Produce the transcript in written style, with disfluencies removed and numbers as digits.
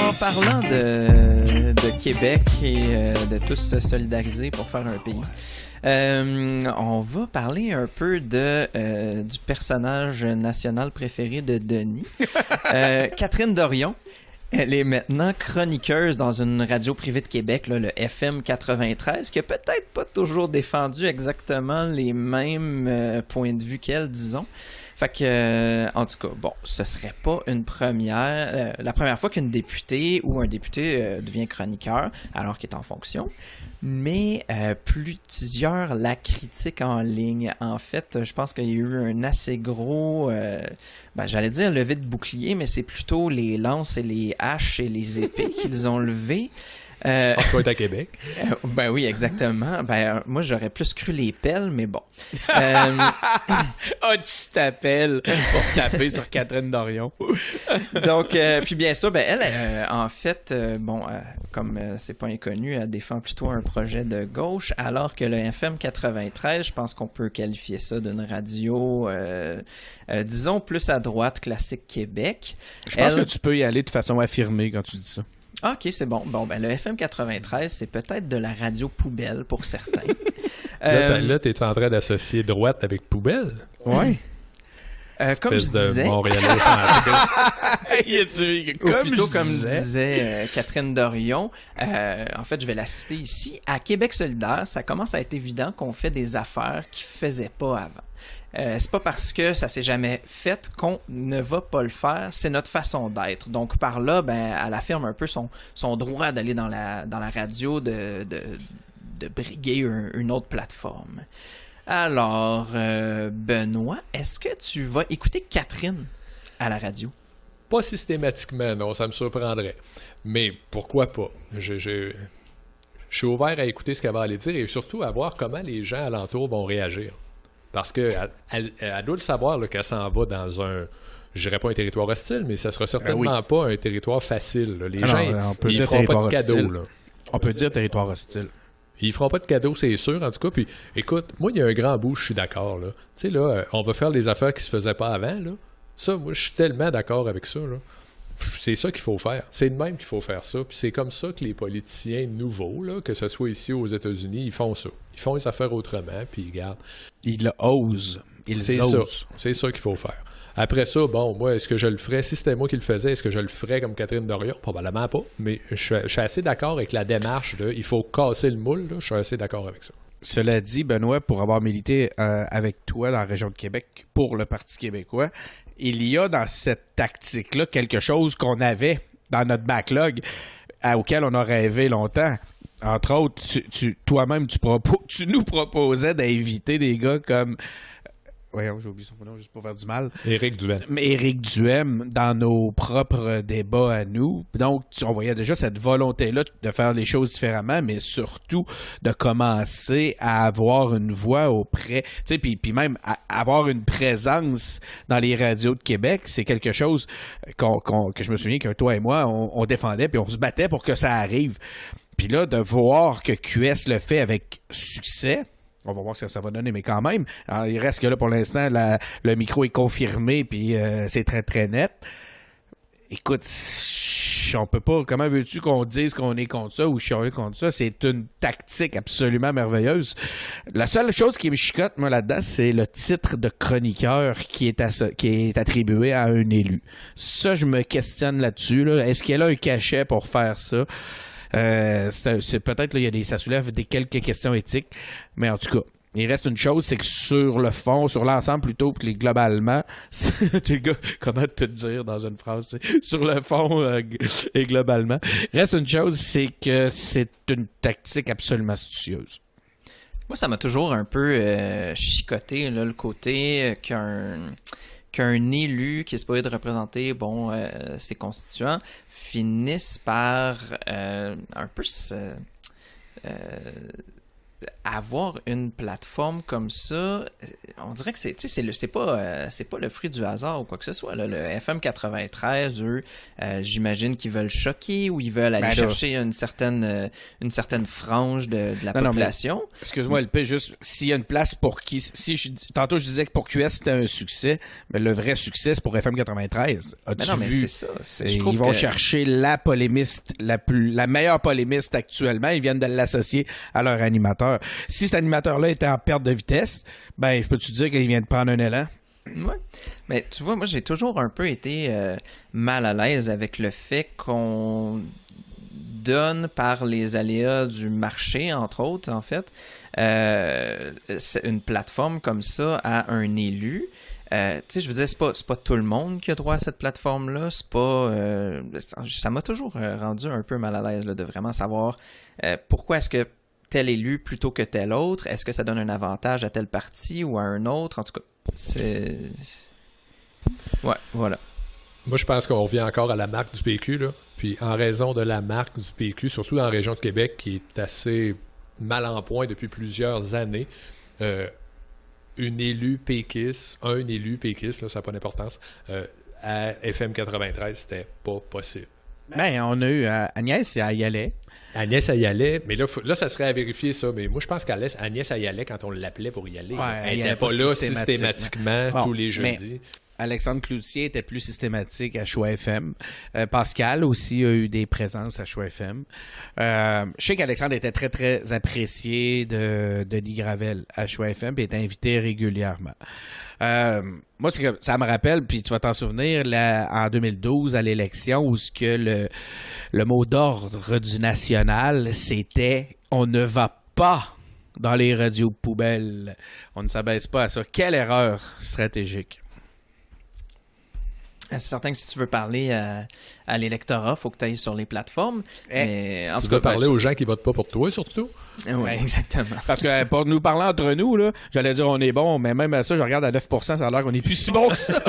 en parlant de Québec et de tous se solidariser pour faire un pays, on va parler un peu du personnage national préféré de Denis, Catherine Dorion. Elle est maintenant chroniqueuse dans une radio privée de Québec, là, le FM 93, qui a peut-être pas toujours défendu exactement les mêmes points de vue qu'elle, disons. Fait que, en tout cas, bon, ce serait pas la première fois qu'une députée ou un député devient chroniqueur alors qu'il est en fonction, mais plusieurs la critiquent en ligne. En fait, je pense qu'il y a eu un assez gros, j'allais dire levé de bouclier, mais c'est plutôt les lances et les haches et les épées qu'ils ont levées. Parce qu'on est à Québec. Ben oui, exactement. Moi, j'aurais plus cru les pelles, mais bon. Tu t'appelles pour taper sur Catherine Dorion. Donc, puis bien sûr, elle, en fait, comme c'est pas inconnu, elle défend plutôt un projet de gauche, alors que le FM 93, je pense qu'on peut qualifier ça d'une radio, disons, plus à droite, classique Québec. Je pense que tu peux y aller de façon affirmée quand tu dis ça. OK, c'est bon. Le FM 93, c'est peut-être de la radio poubelle pour certains. Là, t'es en train d'associer droite avec poubelle? Oui. Comme je disais... Comme disait Catherine Dorion, en fait, je vais la citer ici. À Québec solidaire, ça commence à être évident qu'on fait des affaires qu'ils ne faisaient pas avant. C'est pas parce que ça s'est jamais fait qu'on ne va pas le faire, c'est notre façon d'être. Donc par là, elle affirme un peu son droit d'aller dans la radio, de briguer une autre plateforme. Alors, Benoît, est-ce que tu vas écouter Catherine à la radio? Pas systématiquement, non, ça me surprendrait. Mais pourquoi pas? Je suis ouvert à écouter ce qu'elle va aller dire et surtout à voir comment les gens alentours vont réagir. Parce qu'elle doit le savoir là, qu'elle s'en va dans je dirais pas un territoire hostile, mais ça sera certainement pas un territoire facile. Là. Les gens, ils feront pas de cadeaux. Là. On peut dire territoire hostile. Ils feront pas de cadeaux, c'est sûr, en tout cas. Puis, écoute, moi, il y a un grand bout, je suis d'accord. Tu sais, là, on va faire les affaires qui se faisaient pas avant. Là. Ça, moi, je suis tellement d'accord avec ça. Là. C'est ça qu'il faut faire. C'est de même qu'il faut faire ça. Puis c'est comme ça que les politiciens nouveaux, là, que ce soit ici ou aux États-Unis, ils font ça. Ils font les affaires autrement, puis ils gardent. Ils osent. C'est osent. C'est ça qu'il faut faire. Après ça, bon, moi, est-ce que je le ferais? Si c'était moi qui le faisais, est-ce que je le ferais comme Catherine Dorion? Probablement pas. Mais je suis assez d'accord avec la démarche de il faut casser le moule. Là. Je suis assez d'accord avec ça. Cela dit, Benoît, pour avoir milité avec toi dans la région de Québec pour le Parti québécois, il y a dans cette tactique-là quelque chose qu'on avait dans notre backlog auquel on a rêvé longtemps. Entre autres, toi-même, tu nous proposais d'inviter des gars comme... Voyons, j'ai oublié son nom juste pour faire du mal. Éric Duhem. Éric Duhem dans nos propres débats à nous. Donc, on voyait déjà cette volonté-là de faire les choses différemment, mais surtout de commencer à avoir une voix auprès, tu sais, puis même avoir une présence dans les radios de Québec. C'est quelque chose que je me souviens que toi et moi, on défendait, puis on se battait pour que ça arrive. Puis là, de voir que QS le fait avec succès... On va voir ce que ça va donner, mais quand même. Alors, il reste que là, pour l'instant, le micro est confirmé, puis c'est très, très net. Écoute, on peut pas... Comment veux-tu qu'on dise qu'on est contre ça ou chialer contre ça? C'est une tactique absolument merveilleuse. La seule chose qui me chicote, moi, là-dedans, c'est le titre de chroniqueur qui est attribué à un élu. Ça, je me questionne là-dessus. Là. Est-ce qu'elle a un cachet pour faire ça? C'est peut-être là, ça soulève quelques questions éthiques, mais en tout cas, il reste une chose, c'est que sur le fond, sur l'ensemble plutôt que globalement, tu le gars, comment te dire dans une phrase, sur le fond et globalement, reste une chose, c'est que c'est une tactique absolument astucieuse. Moi, ça m'a toujours un peu chicoté là, le côté qu'un élu qui est supposé de représenter ses constituants finisse par un peu avoir une plateforme comme ça, on dirait que c'est pas le fruit du hasard ou quoi que ce soit. Là. Le FM 93, eux, j'imagine qu'ils veulent choquer ou ils veulent aller chercher une certaine frange de la population. Excuse-moi, LP, juste s'il y a une place pour qui... Tantôt, je disais que pour QS, c'était un succès, mais le vrai succès, c'est pour FM 93. As-tu vu? Mais c'est ça. Ils vont chercher la polémiste, la meilleure polémiste actuellement. Ils viennent de l'associer à leur animateur. Si cet animateur-là était en perte de vitesse, ben, peux-tu dire qu'il vient de prendre un élan? Oui. Mais tu vois, moi, j'ai toujours un peu été mal à l'aise avec le fait qu'on donne par les aléas du marché, entre autres, en fait, une plateforme comme ça à un élu. Tu sais, je veux dire, c'est pas tout le monde qui a droit à cette plateforme-là. C'est pas... ça m'a toujours rendu un peu mal à l'aise là, de vraiment savoir pourquoi est-ce que tel élu plutôt que tel autre. Est-ce que ça donne un avantage à tel parti ou à un autre? En tout cas, c'est... Ouais, voilà. Moi, je pense qu'on revient encore à la marque du PQ, là. Puis en raison de la marque du PQ, surtout dans la région de Québec, qui est assez mal en point depuis plusieurs années, un élu péquiste, là, ça n'a pas d'importance, à FM 93, c'était pas possible. Ben, on a eu Agnès, elle y allait. Agnès, elle y allait, mais là, ça serait à vérifier ça. Mais moi, je pense qu'Agnès, elle y allait quand on l'appelait pour y aller. Ouais, elle n'était pas là systématiquement tous les jeudis. Alexandre Cloutier était plus systématique à Choix FM. Pascal aussi a eu des présences à Choix FM. Je sais qu'Alexandre était très, très apprécié de Denis Gravel à Choix FM et était invité régulièrement. Moi, ça me rappelle, puis tu vas t'en souvenir, en 2012, à l'élection, où ce que le mot d'ordre du national, c'était « on ne va pas dans les radios poubelles. On ne s'abaisse pas à ça. » Quelle erreur stratégique. C'est certain que si tu veux parler à l'électorat, il faut que tu ailles sur les plateformes. Mais, tu dois parler aux gens qui votent pas pour toi, surtout. Oui, exactement. Parce que pour nous parler entre nous, là, j'allais dire on est bon, mais même à ça, je regarde à 9%, ça a l'air qu'on est plus si bon que ça.